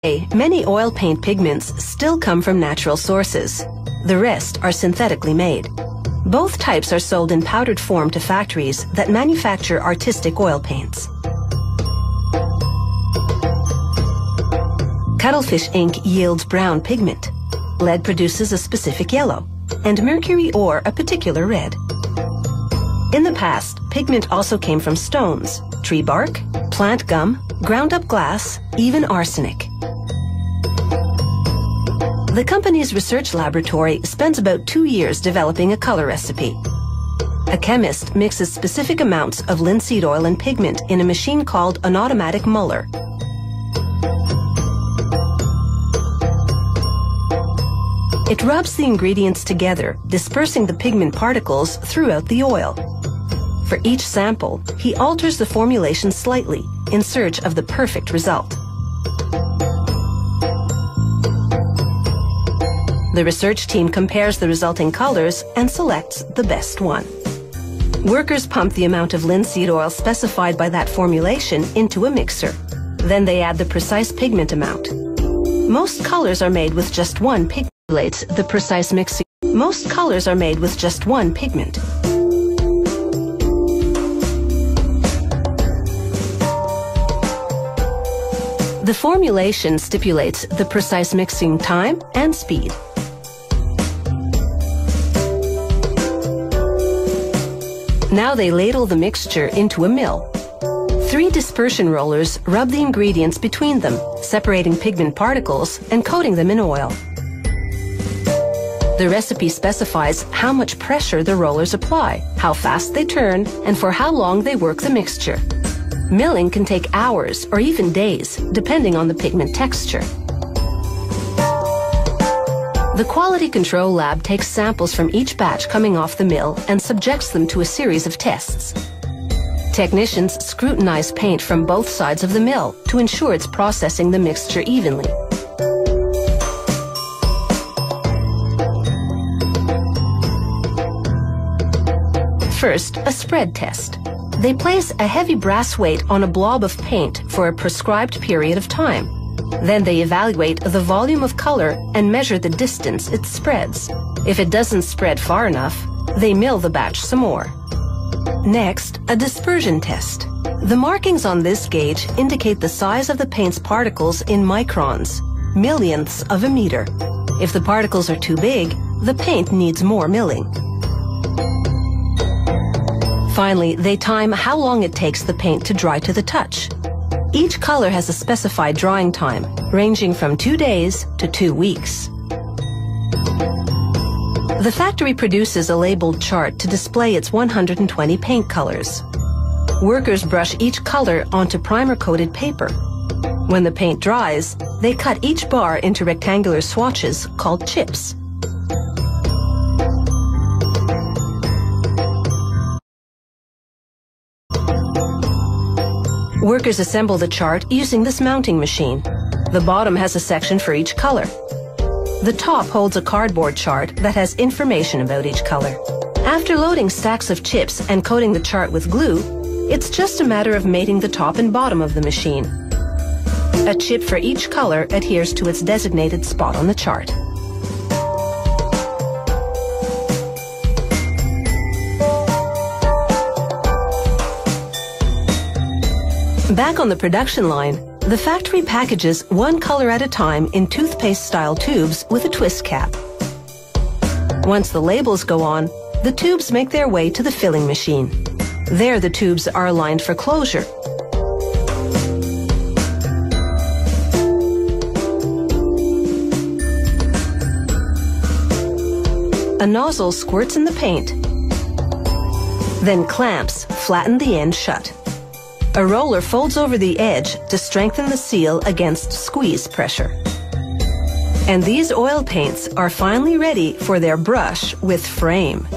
Many oil paint pigments still come from natural sources. The rest are synthetically made. Both types are sold in powdered form to factories that manufacture artistic oil paints. Cuttlefish ink yields brown pigment. Lead produces a specific yellow, and mercury ore a particular red. In the past, pigment also came from stones, tree bark, plant gum, ground up glass, even arsenic. The company's research laboratory spends about 2 years developing a color recipe. A chemist mixes specific amounts of linseed oil and pigment in a machine called an automatic muller. It rubs the ingredients together, dispersing the pigment particles throughout the oil. For each sample, he alters the formulation slightly in search of the perfect result. The research team compares the resulting colors and selects the best one. Workers pump the amount of linseed oil specified by that formulation into a mixer. Then they add the precise pigment amount. Most colors are made with just one pigment. The precise mixing. Most colors are made with just one pigment. The formulation stipulates the precise mixing time and speed. Now they ladle the mixture into a mill. 3 dispersion rollers rub the ingredients between them, separating pigment particles and coating them in oil. The recipe specifies how much pressure the rollers apply, how fast they turn, and for how long they work the mixture. Milling can take hours or even days, depending on the pigment texture. The quality control lab takes samples from each batch coming off the mill and subjects them to a series of tests. Technicians scrutinize paint from both sides of the mill to ensure it's processing the mixture evenly. First, a spread test. They place a heavy brass weight on a blob of paint for a prescribed period of time. Then they evaluate the volume of color and measure the distance it spreads. If it doesn't spread far enough, they mill the batch some more. Next, a dispersion test. The markings on this gauge indicate the size of the paint's particles in microns, millionths of a meter. If the particles are too big, the paint needs more milling. Finally, they time how long it takes the paint to dry to the touch. Each color has a specified drying time, ranging from 2 days to 2 weeks. The factory produces a labeled chart to display its 120 paint colors. Workers brush each color onto primer-coated paper. When the paint dries, they cut each bar into rectangular swatches called chips. Workers assemble the chart using this mounting machine. The bottom has a section for each color. The top holds a cardboard chart that has information about each color. After loading stacks of chips and coating the chart with glue, it's just a matter of mating the top and bottom of the machine. A chip for each color adheres to its designated spot on the chart. Back on the production line, the factory packages one color at a time in toothpaste-style tubes with a twist cap. Once the labels go on, the tubes make their way to the filling machine. There, the tubes are aligned for closure. A nozzle squirts in the paint, then clamps flatten the end shut. A roller folds over the edge to strengthen the seal against squeeze pressure. And these oil paints are finally ready for their brush with frame.